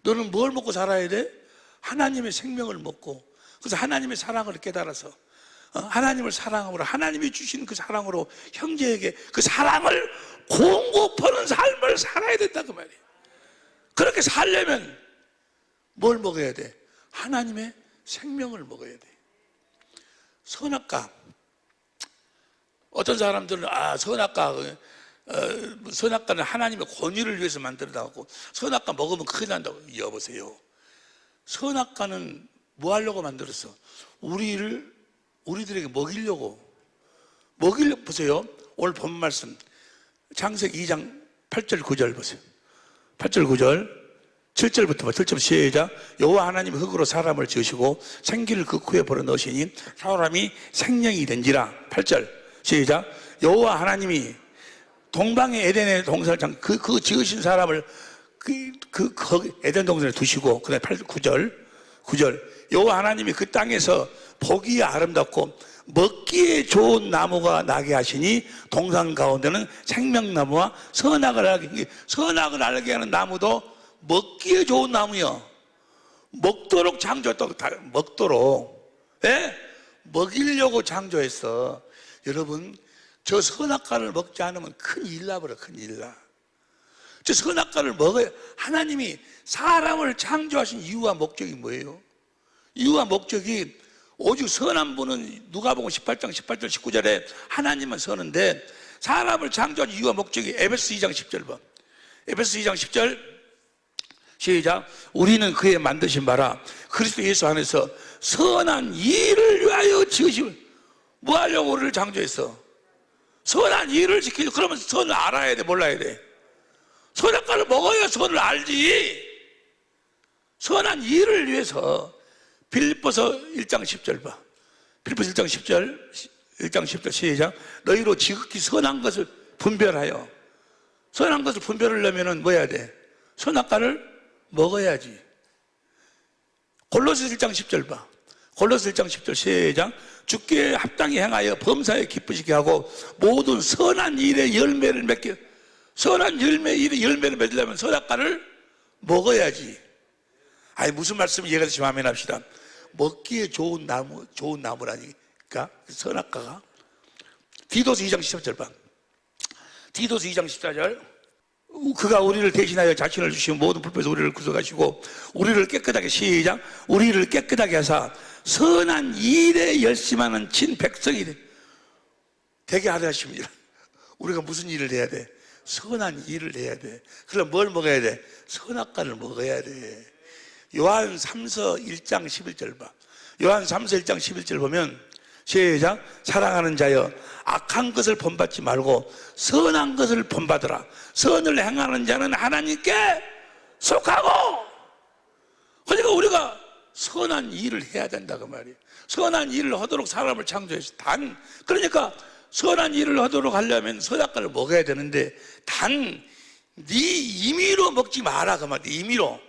너는 뭘 먹고 살아야 돼? 하나님의 생명을 먹고, 그래서 하나님의 사랑을 깨달아서 하나님을 사랑함으로, 하나님이 주신 그 사랑으로 형제에게 그 사랑을 공급하는 삶을 살아야 된다 그 말이에요. 그렇게 살려면 뭘 먹어야 돼? 하나님의 생명을 먹어야 돼. 선악과, 어떤 사람들은 선악과는 하나님의 권위를 위해서 만들어놨고 선악과 먹으면 큰일 난다고. 여보세요, 선악과는 뭐 하려고 만들었어? 우리들에게 먹이려고. 보세요. 오늘 본 말씀 창세기 2장 8절 9절 보세요. 8절 9절 7절부터 봐. 7절 시작. 여호와 하나님이 흙으로 사람을 지으시고 생기를 그 코에 불어넣으시니 사람이 생명이 된지라. 8절 시작. 여호와 하나님이 동방의 에덴의 동산장 그 지으신 사람을 거기 에덴 동산에 두시고, 그다음에 9절 여호와 하나님이 그 땅에서 보기에 아름답고 먹기에 좋은 나무가 나게 하시니 동산 가운데는 생명나무와 선악을 알게 하는 나무도 먹기에 좋은 나무요. 먹도록 창조했다고. 먹도록. 예? 먹이려고 창조했어. 여러분, 저 선악과를 먹지 않으면 큰일 나버려. 큰일 나. 저 선악과를 먹어야. 하나님이 사람을 창조하신 이유와 목적이 뭐예요? 이유와 목적이 오직 선한 분은 누가복음 18장 18절 19절에 하나님은 선한데, 사람을 창조한 이유와 목적이 에베소 2장 10절 봐. 에베소 2장 10절 시작. 우리는 그의 만드신 바라 그리스도 예수 안에서 선한 일을 위하여 지으시고. 뭐 하려고 우리를 창조했어? 선한 일을 지키려. 그러면 선을 알아야 돼, 몰라야 돼? 선악과를 먹어야 선을 알지. 선한 일을 위해서. 빌립보서 1장 10절 봐. 빌립보서 1장 10절 시작. 너희로 지극히 선한 것을 분별하여. 선한 것을 분별하려면 뭐 해야 돼? 선악과를 먹어야지. 골로새 1장 10절 봐. 골로새 1장 10절 시작. 주께 합당히 행하여 범사에 기쁘시게 하고 모든 선한 일의 열매를 맺게. 선한 일의 열매를 맺으려면 선악과를 먹어야지. 아니, 무슨 말씀이 이해가 되시면 아멘 합시다. 먹기에 좋은 나무라니까 선악과가. 디도서 2장 14절 봐. 디도서 2장 14절 그가 우리를 대신하여 자신을 주시고 모든 불법에서 우리를 구속하시고 우리를 깨끗하게 시작 우리를 깨끗하게 하사 선한 일에 열심하는 친백성이 되게 하려 하십니다. 우리가 무슨 일을 해야 돼? 선한 일을 해야 돼. 그럼 뭘 먹어야 돼? 선악과를 먹어야 돼. 요한 3서 1장 11절 봐. 요한 3서 1장 11절 보면 시작 사랑하는 자여 악한 것을 본받지 말고 선한 것을 본받으라. 선을 행하는 자는 하나님께 속하고. 그러니까 우리가 선한 일을 해야 된다 그 말이에요. 선한 일을 하도록 사람을 창조해서 그러니까 선한 일을 하도록 하려면 선악과를 먹어야 되는데 네 임의로 먹지 마라 그 말이에요. 임의로.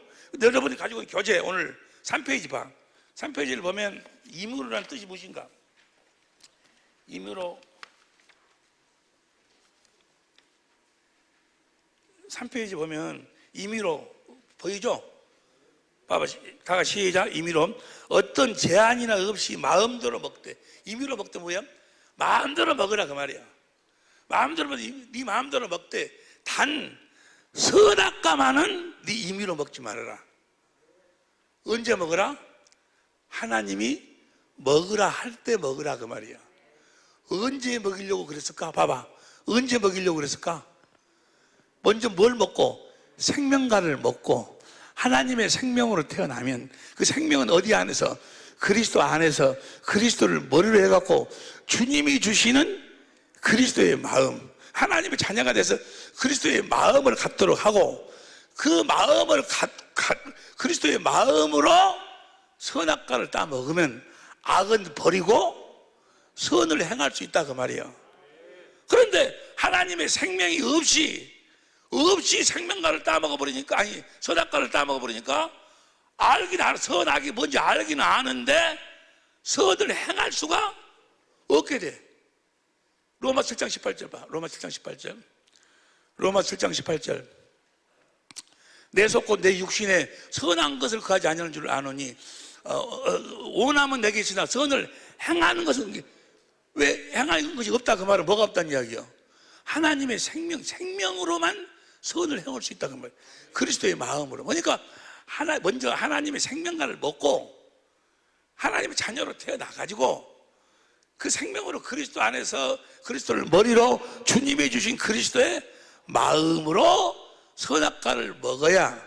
여러분이 가지고 있는 교재 오늘 3페이지 봐. 3페이지를 보면 임의로라는 뜻이 무엇인가? 임의로 3페이지 보면 임의로 보이죠? 봐봐, 다 같이 시작. 임의로 어떤 제한이나 없이 마음대로 먹되. 임의로 먹되 뭐야? 마음대로 먹으라 그 말이야. 마음대로 먹되 네 마음대로 먹되 단 선악과만은 네 임의로 먹지 말아라. 언제 먹으라? 하나님이 먹으라 할 때 먹으라 그 말이야. 언제 먹이려고 그랬을까? 봐봐. 언제 먹이려고 그랬을까? 먼저 뭘 먹고? 생명과를 먹고 하나님의 생명으로 태어나면 그 생명은 어디 안에서? 그리스도 안에서 그리스도를 머리로 해갖고 주님이 주시는 그리스도의 마음, 하나님의 자녀가 돼서 그리스도의 마음을 갖도록 하고 그 마음을 그리스도의 마음으로 선악과를 따 먹으면 악은 버리고 선을 행할 수 있다 그 말이에요. 그런데 하나님의 생명이 없이 생명과를 따먹어버리니까 선악과를 따먹어버리니까 알긴 알아. 선악이 뭔지 알기는 아는데 선을 행할 수가 없게 돼. 로마 7장 18절 봐. 로마 7장 18절. 로마 7장 18절. 내 속고 내 육신에 선한 것을 구하지 아니하는 줄 아노니 원함은 내게 있으나 선을 행하는 것은 왜 행하는 것이 없다 그 말은 뭐가 없다는 이야기요? 하나님의 생명으로만 선을 행할 수 있다 그 말이에요. 그리스도의 마음으로. 그러니까 먼저 하나님의 생명과를 먹고 하나님의 자녀로 태어나가지고 그 생명으로 그리스도 안에서 그리스도를 머리로 주님이 주신 그리스도의 마음으로 선악과를 먹어야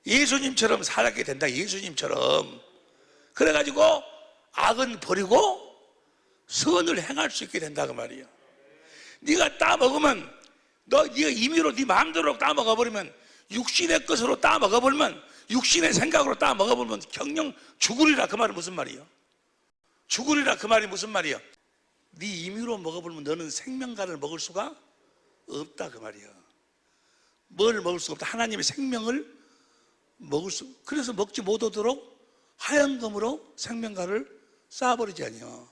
예수님처럼 살게 된다. 예수님처럼. 그래가지고 악은 버리고 선을 행할 수 있게 된다 그 말이에요. 네가 따먹으면 네가 임의로 네 마음대로 따먹어버리면 육신의 것으로 따먹어버리면 육신의 생각으로 따먹어버리면 경영 죽으리라 그 말이 무슨 말이에요? 죽으리라 그 말이 무슨 말이에요? 네 임의로 먹어버리면 너는 생명과를 먹을 수가 없다 그 말이에요. 뭘 먹을 수가 없다. 하나님의 생명을 먹을 수. 그래서 먹지 못하도록 하얀 검으로 생명과를 쌓아버리지 아니요.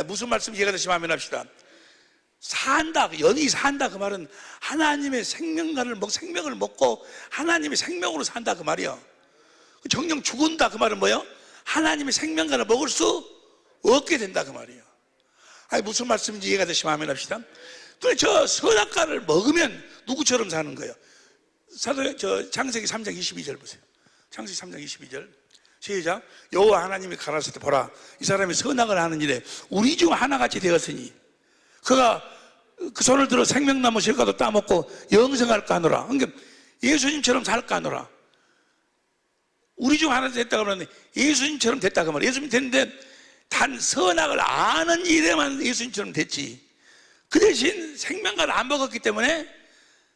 무슨 말씀 이해가 되시면 하면 합시다. 산다, 연이 산다 그 말은 하나님의 생명을 먹고 하나님의 생명으로 산다 그 말이요. 정령 죽은다 그 말은 뭐예요? 하나님의 생명과를 먹을 수 없게 된다 그 말이에요. 무슨 말씀인지 이해가 되시면 하면 합시다. 그래 저 선악과를 먹으면 누구처럼 사는 거예요? 창세기 3장 22절 보세요. 창세기 3장 22절 시작. 여호와 하나님이 가라사대 보라 이 사람이 선악을 하는 일에 우리 중 하나같이 되었으니 그가 그 손을 들어 생명나무 실과도 따먹고 영생할까 하노라. 그러니까 예수님처럼 살까 하노라. 우리 중 하나 됐다 그러는데 예수님처럼 됐다 그 말이에요. 예수님 됐는데 단 선악을 아는 일에만 예수님처럼 됐지. 그 대신 생명과를 안 먹었기 때문에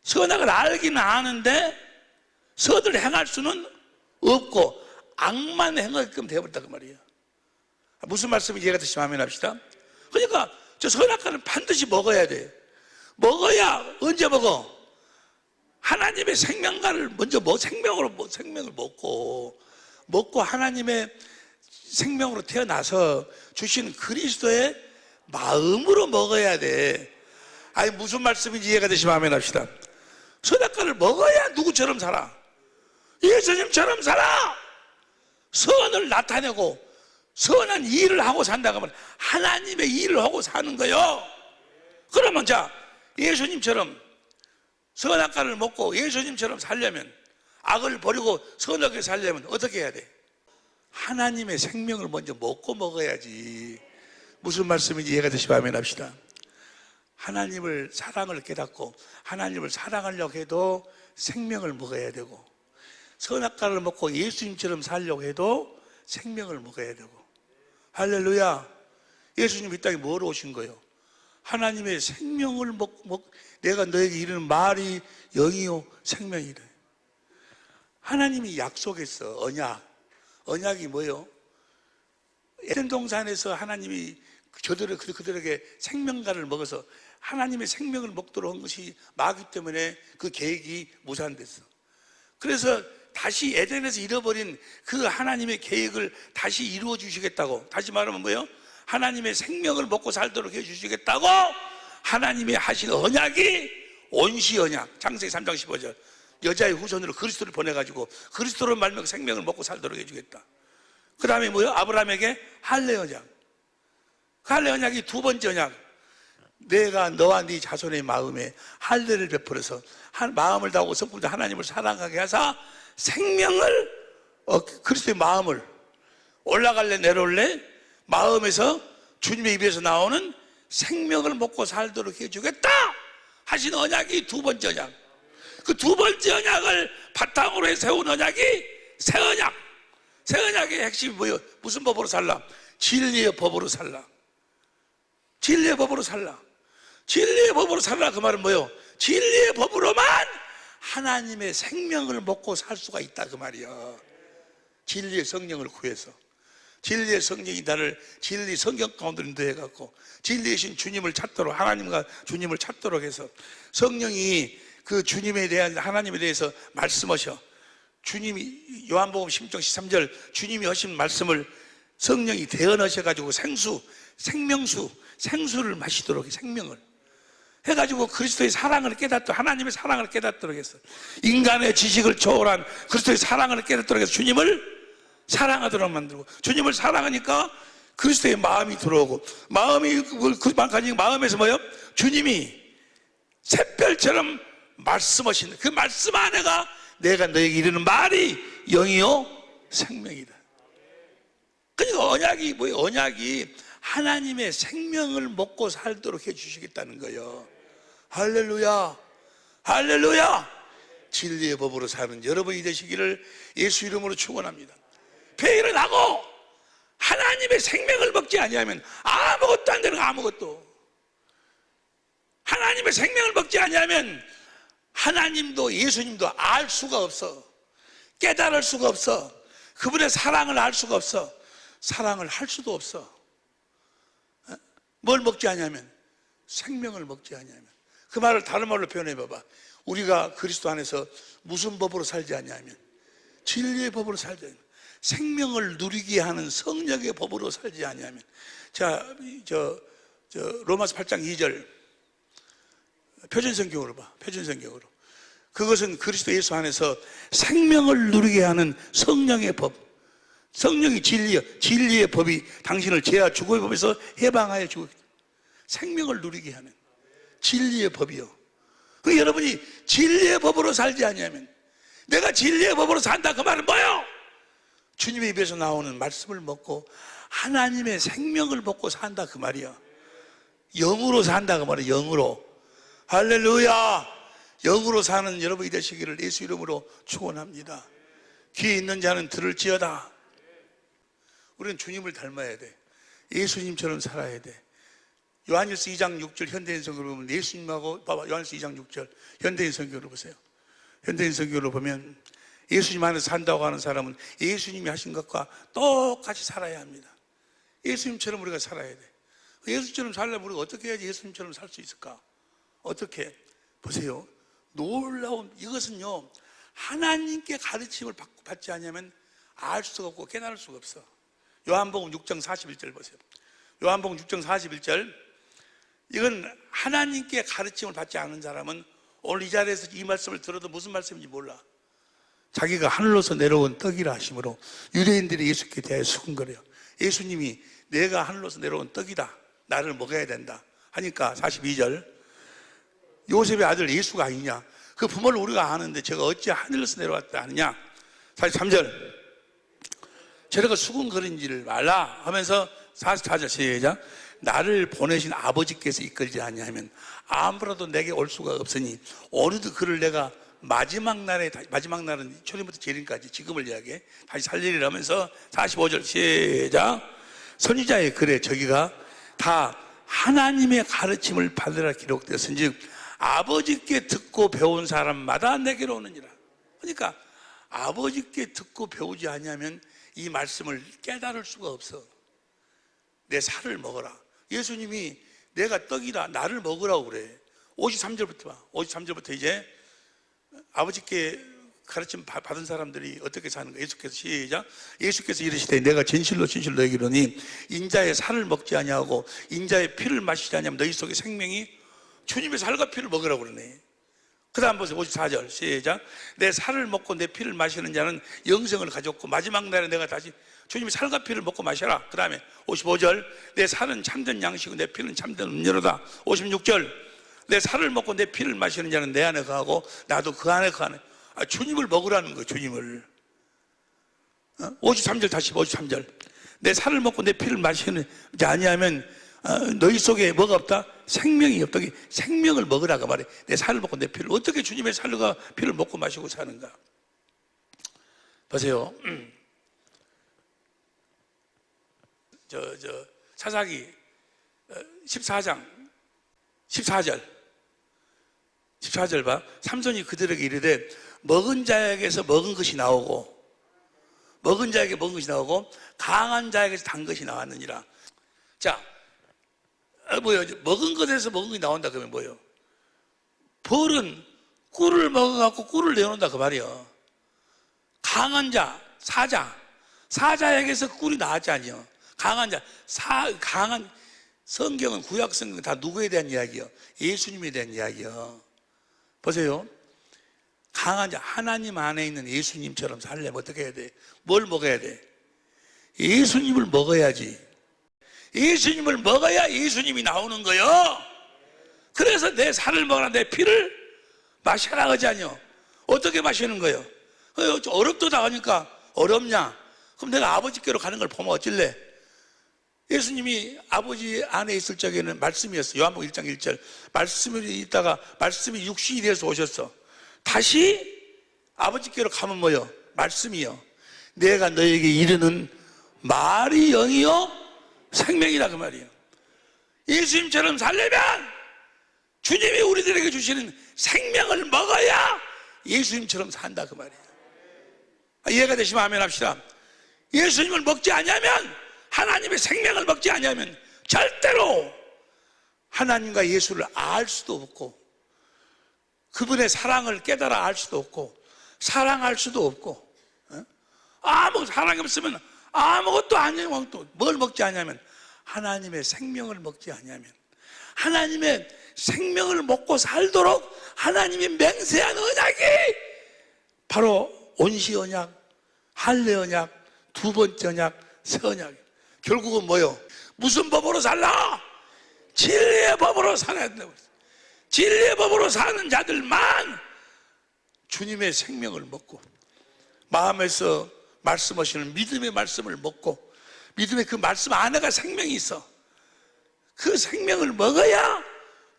선악을 알기는 아는데 선을 행할 수는 없고 악만 행하게끔 되어버렸다 그 말이에요. 무슨 말씀인지 이해가 되시면 하면 합시다. 그러니까 저 선악과는 반드시 먹어야 돼. 먹어야 언제 먹어? 하나님의 생명과를 먼저 생명을 먹고 하나님의 생명으로 태어나서 주신 그리스도의 마음으로 먹어야 돼. 무슨 말씀인지 이해가 되시면 하면 합시다. 선악과를 먹어야 누구처럼 살아? 예수님처럼 살아. 선을 나타내고 선한 일을 하고 산다고 하면 하나님의 일을 하고 사는 거요. 그러면 자 예수님처럼 선악과를 먹고 예수님처럼 살려면, 악을 버리고 선하게 살려면 어떻게 해야 돼? 하나님의 생명을 먼저 먹고 먹어야지. 무슨 말씀인지 이해가 되시면 아멘 합시다. 하나님을 사랑을 깨닫고 하나님을 사랑하려고 해도 생명을 먹어야 되고, 선악과를 먹고 예수님처럼 살려고 해도 생명을 먹어야 되고. 할렐루야. 예수님 이 땅에 뭐로 오신 거예요? 하나님의 생명을 내가 너에게 이르는 말이 영이요 생명이래. 하나님이 약속했어. 언약이 뭐예요? 에덴 동산에서 하나님이 그들에게 생명과를 먹어서 하나님의 생명을 먹도록 한 것이 마귀 때문에 그 계획이 무산됐어. 그래서 다시 에덴에서 잃어버린 그 하나님의 계획을 다시 이루어 주시겠다고, 다시 말하면 뭐예요? 하나님의 생명을 먹고 살도록 해주시겠다고 하나님이 하신 언약이 온시 언약, 창세기 3장 15절. 여자의 후손으로 그리스도를 보내가지고 그리스도로 말미암아 생명을 먹고 살도록 해주겠다. 그 다음에 뭐예요? 아브라함에게 할례 언약. 그 할례 언약이 두 번째 언약. 내가 너와 네 자손의 마음에 할례를 베풀어서 마음을 다하고 성품도 하나님을 사랑하게 하사 생명을 그리스도의 마음을 올라갈래 내려올래 마음에서 주님의 입에서 나오는 생명을 먹고 살도록 해주겠다 하신 언약이 두 번째 언약. 그 두 번째 언약을 바탕으로 해 세운 언약이 새 언약. 새 언약의 핵심이 뭐예요? 무슨 법으로 살라? 진리의 법으로 살라. 진리의 법으로 살라. 진리의 법으로 살라. 그 말은 뭐예요? 진리의 법으로만 하나님의 생명을 먹고 살 수가 있다 그 말이야. 진리의 성령을 구해서, 진리의 성령이 나를 진리 성경 가운데 인도해갖고 진리이신 주님을 찾도록, 하나님과 주님을 찾도록 해서 성령이 그 주님에 대한, 하나님에 대해서 말씀하셔. 주님이 요한복음 16장 13절 주님이 하신 말씀을 성령이 대언하셔가지고 생수를 마시도록 해. 생명을 해가지고 그리스도의 사랑을 깨닫도록, 하나님의 사랑을 깨닫도록 했어. 인간의 지식을 초월한 그리스도의 사랑을 깨닫도록 해서 주님을 사랑하도록 만들고, 주님을 사랑하니까 그리스도의 마음이 들어오고, 마음에서 뭐예요? 주님이 샛별처럼 말씀하신 그 말씀 안에가 내가 너에게 이르는 말이 영이요 생명이다. 그러니까 언약이 뭐예요? 언약이 하나님의 생명을 먹고 살도록 해주시겠다는 거예요. 할렐루야, 할렐루야. 진리의 법으로 사는 여러분이 되시기를 예수 이름으로 축원합니다. 회개를 하고 하나님의 생명을 먹지 아니하면 아무것도 안 되는 거. 아무것도. 하나님의 생명을 먹지 아니하면 하나님도 예수님도 알 수가 없어. 깨달을 수가 없어. 그분의 사랑을 알 수가 없어. 사랑을 할 수도 없어. 뭘 먹지 않냐면 생명을 먹지 않냐면. 그 말을 다른 말로 표현해 봐봐. 우리가 그리스도 안에서 무슨 법으로 살지 않냐면 진리의 법으로 살지 않냐면, 생명을 누리게 하는 성령의 법으로 살지 않냐면. 자, 로마서 8장 2절 표준성경으로 봐. 표준성경으로. 그것은 그리스도 예수 안에서 생명을 누리게 하는 성령의 법. 성령이 진리의 법이 당신을 죄와 죽음의 법에서 해방하여 주고 생명을 누리게 하는 진리의 법이요. 그 여러분이 진리의 법으로 살지 않냐면, 내가 진리의 법으로 산다 그 말은 뭐예요? 주님의 입에서 나오는 말씀을 먹고 하나님의 생명을 먹고 산다 그 말이야. 영으로 산다 그 말이야. 영으로. 할렐루야. 영으로 사는 여러분이 되시기를 예수 이름으로 축원합니다. 귀에 있는 자는 들을지어다. 우리는 주님을 닮아야 돼. 예수님처럼 살아야 돼. 요한일서 2장 6절 현대인 성경으로 보면 예수님하고, 봐봐, 요한일서 2장 6절 현대인 성경으로 보세요. 현대인 성경으로 보면 예수님 안에서 산다고 하는 사람은 예수님이 하신 것과 똑같이 살아야 합니다. 예수님처럼 우리가 살아야 돼. 예수님처럼 살려면 우리가 어떻게 해야지 예수님처럼 살 수 있을까? 어떻게? 보세요. 놀라운, 이것은요 하나님께 가르침을 받지 않으면 알 수가 없고 깨달을 수가 없어. 요한복음 6장 41절 보세요. 요한복음 6장 41절. 이건 하나님께 가르침을 받지 않은 사람은 오늘 이 자리에서 이 말씀을 들어도 무슨 말씀인지 몰라. 자기가 하늘로서 내려온 떡이라 하심으로 유대인들이 예수께 대하여 수군거려요. 예수님이 내가 하늘로서 내려온 떡이다, 나를 먹어야 된다 하니까 42절 요셉의 아들 예수가 아니냐, 그 부모를 우리가 아는데 제가 어찌 하늘에서 내려왔다 하느냐. 43절. 저래가 수군거리지를 말라 하면서 44절 시작. 나를 보내신 아버지께서 이끌지 아니하면 아무라도 내게 올 수가 없으니 오늘도 그를 내가 마지막 날은 초림부터 재림까지 지금을 이야기해 다시 살리리라 하면서 45절 시작. 선지자의 글에 저기가 다 하나님의 가르침을 받으라 기록되었은즉 아버지께 듣고 배운 사람마다 내게로 오느니라. 그러니까 아버지께 듣고 배우지 아니하면 이 말씀을 깨달을 수가 없어. 내 살을 먹어라. 예수님이 내가 떡이라 나를 먹으라고 그래. 53절부터 봐. 53절부터 이제 아버지께 가르침 받은 사람들이 어떻게 사는 거야. 예수께서 시작. 예수께서 이르시되 내가 진실로 진실로 너희에게 이르노니 인자의 살을 먹지 아니하고 인자의 피를 마시지 아니하면 너희 속에 생명이, 주님의 살과 피를 먹으라고 그러네. 그 다음 보세요. 54절 시작. 내 살을 먹고 내 피를 마시는 자는 영생을 가졌고 마지막 날에 내가 다시, 주님의 살과 피를 먹고 마셔라. 그 다음에 55절 내 살은 참된 양식이고 내 피는 참된 음료로다. 56절 내 살을 먹고 내 피를 마시는 자는 내 안에 거하고 나도 그 안에 거하네. 주님을 먹으라는 거예요. 주님을. 53절 다시 53절 내 살을 먹고 내 피를 마시는 자 아니하면 너희 속에 뭐가 없다? 생명이 없다. 생명을 먹으라고 말해. 내 살을 먹고 내 피를. 어떻게 주님의 살과 피를 먹고 마시고 사는가? 보세요. 사사기 14장 14절 봐. 삼손이 그들에게 이르되 먹은 자에게서 먹은 것이 나오고 먹은 자에게 먹은 것이 나오고 강한 자에게서 단 것이 나왔느니라. 자, 뭐예요? 먹은 것에서 먹은 것이 나온다 그러면 뭐예요? 벌은 꿀을 먹어갖고 꿀을 내놓는다 그 말이에요. 강한 자, 사자에게서 꿀이 나왔지 아니요. 강한 자, 강한, 성경은 구약 성경 다 누구에 대한 이야기요? 예수님에 대한 이야기요. 보세요. 강한 자, 하나님 안에 있는 예수님처럼 살려면 어떻게 해야 돼? 뭘 먹어야 돼? 예수님을 먹어야지. 예수님을 먹어야 예수님이 나오는 거요. 그래서 내 살을 먹어라, 내 피를 마셔라 그러지 아니요. 어떻게 마시는 거예요? 어렵도다 하니까 어렵냐? 그럼 내가 아버지께로 가는 걸 보면 어찔래? 예수님이 아버지 안에 있을 적에는 말씀이었어. 요한복음 1장 1절 말씀이 있다가 말씀이 육신이 되어서 오셨어. 다시 아버지께로 가면 뭐요? 말씀이요. 내가 너에게 이르는 말이 영이요 생명이라 그 말이에요. 예수님처럼 살려면 주님이 우리들에게 주시는 생명을 먹어야 예수님처럼 산다 그 말이에요. 이해가 되시면 아멘 합시다. 예수님을 먹지 않으면, 하나님의 생명을 먹지 않으면 절대로 하나님과 예수를 알 수도 없고 그분의 사랑을 깨달아 알 수도 없고 사랑할 수도 없고, 아무 사랑이 없으면 아무것도 아니고, 또 뭘 먹지 않으면 하나님의 생명을 먹지 않으면, 하나님의 생명을 먹고 살도록 하나님이 맹세한 언약이 바로 온시 언약, 할례 언약, 두 번째 언약, 새 언약. 결국은 뭐요? 무슨 법으로 살라? 진리의 법으로 살아야 된다고 했어요. 진리의 법으로 사는 자들만 주님의 생명을 먹고 마음에서 말씀하시는 믿음의 말씀을 먹고 믿음의 그 말씀 안에가 생명이 있어. 그 생명을 먹어야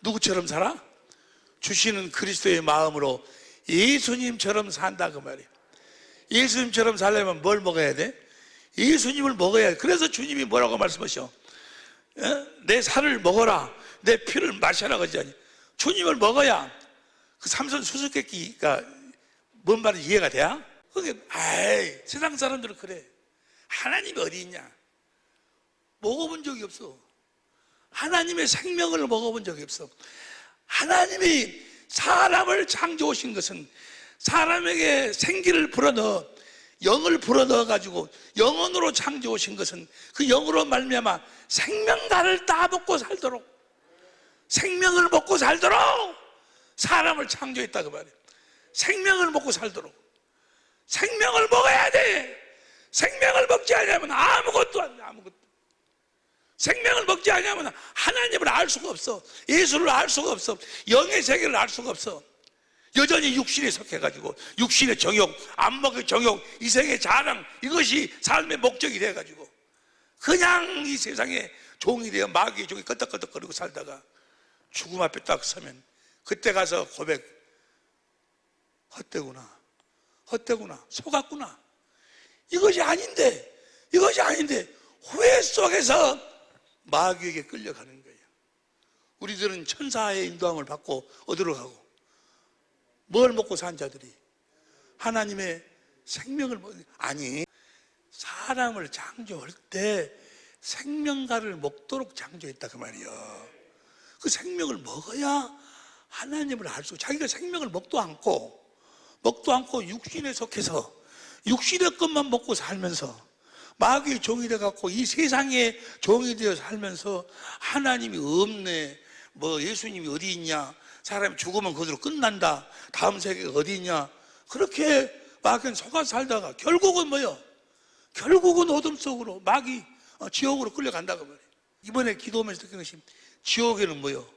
누구처럼 살아? 주시는 그리스도의 마음으로 예수님처럼 산다 그 말이에요. 예수님처럼 살려면 뭘 먹어야 돼? 예수님을 먹어야 돼. 그래서 주님이 뭐라고 말씀하셔? 내 살을 먹어라, 내 피를 마셔라 그러지. 주님을 먹어야. 그 삼손 수수께끼가 뭔 말인지 이해가 돼요? 그게 세상 사람들은 그래. 하나님이 어디 있냐? 먹어본 적이 없어. 하나님의 생명을 먹어본 적이 없어. 하나님이 사람을 창조하신 것은 사람에게 생기를 불어넣어, 영을 불어넣어가지고 영혼으로 창조하신 것은 그 영으로 말미암아 생명날을 따먹고 살도록, 생명을 먹고 살도록 사람을 창조했다 그 말이에요. 생명을 먹고 살도록. 생명을 먹어야 돼. 생명을 먹지 않으면 아무것도 안 돼. 아무것도. 생명을 먹지 않으면 하나님을 알 수가 없어. 예수를 알 수가 없어. 영의 세계를 알 수가 없어. 여전히 육신에 속해가지고 육신의 정욕, 안목의 정욕, 이생의 자랑, 이것이 삶의 목적이 돼가지고 그냥 이 세상에 종이 되어 마귀의 종이 끄덕끄덕거리고 살다가 죽음 앞에 딱 서면 그때 가서 고백, 헛되구나, 헛되구나, 속았구나. 이것이 아닌데 후회 속에서 마귀에게 끌려가는 거예요. 우리들은 천사의 인도함을 받고 어디로 가고 뭘 먹고 산 자들이 하나님의 생명을 아니, 사람을 창조할 때 생명과를 먹도록 창조했다 그 말이에요. 그 생명을 먹어야 하나님을 알 수, 자기가 생명을 먹도 않고 육신에 속해서 육신의 것만 먹고 살면서 마귀의 종이 되어갖고 이 세상의 종이 되어 살면서 하나님이 없네, 뭐 예수님이 어디 있냐, 사람이 죽으면 그대로 끝난다, 다음 세계가 어디 있냐, 그렇게 마귀는 속아 살다가 결국은 뭐요? 결국은 어둠 속으로 마귀 지옥으로 끌려간다고 말이에요. 이번에 기도하면서 느끼는 것이 지옥에는 뭐요?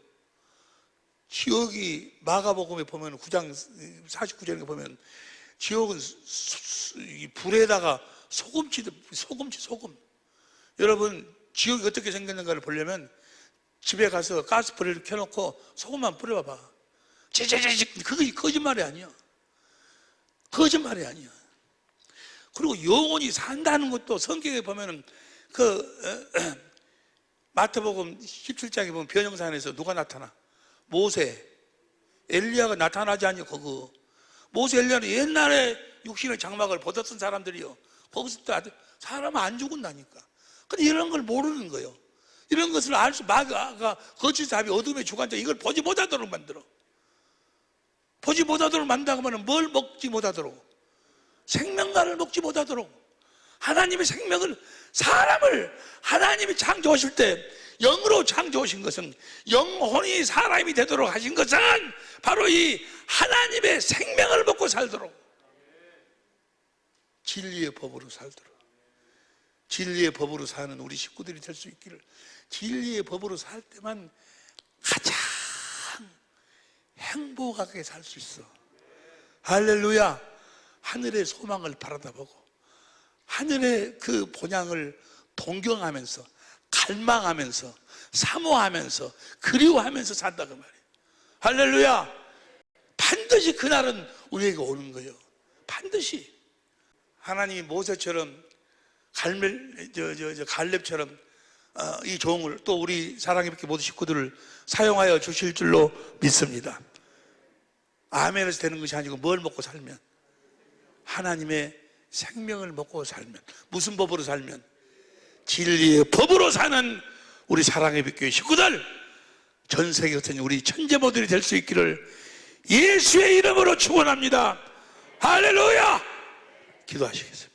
지옥이 마가복음에 보면 9장 49절에 보면 지옥은 불에다가 소금. 여러분 지옥이 어떻게 생겼는가를 보려면 집에 가서 가스불을 켜놓고 소금만 뿌려봐봐. 그게 거짓말이 아니야. 거짓말이 아니야. 그리고 영원히 산다는 것도 성경에 보면은 마태복음 17장에 보면 변형산에서 누가 나타나? 모세, 엘리야가 나타나지 않냐 그거. 모세, 엘리야는 옛날에 육신의 장막을 벗었던 사람들이요. 거기서 사람은 안 죽은다니까. 근데 이런 걸 모르는 거예요. 이런 것을 알 수, 마귀가 거짓 답이 어둠의 주관자, 이걸 보지 못하도록 만들어. 보지 못하도록 만든다고 하면 뭘 먹지 못하도록? 생명과를 먹지 못하도록. 하나님의 생명을, 사람을 하나님이 창조하실 때 영으로 창조하신 것은, 영혼이 사람이 되도록 하신 것은 바로 이 하나님의 생명을 먹고 살도록, 진리의 법으로 살도록, 진리의 법으로 사는 우리 식구들이 될 수 있기를. 진리의 법으로 살 때만 가장 행복하게 살 수 있어. 할렐루야. 하늘의 소망을 바라다보고 하늘의 그 본향을 동경하면서 갈망하면서 사모하면서 그리워하면서 산다 그 말이에요. 할렐루야. 반드시 그날은 우리에게 오는 거예요. 반드시. 하나님이 모세처럼 갈렙처럼 이 종을, 또 우리 사랑의 뵙기 모든 식구들을 사용하여 주실 줄로 믿습니다. 아멘에서 되는 것이 아니고 뭘 먹고 살면? 하나님의 생명을 먹고 살면. 무슨 법으로 살면? 진리의 법으로 사는 우리 사랑의 뵙기 식구들, 전 세계 같은 우리 천재모들이 될 수 있기를 예수의 이름으로 축원합니다. 할렐루야. 기도하시겠습니다.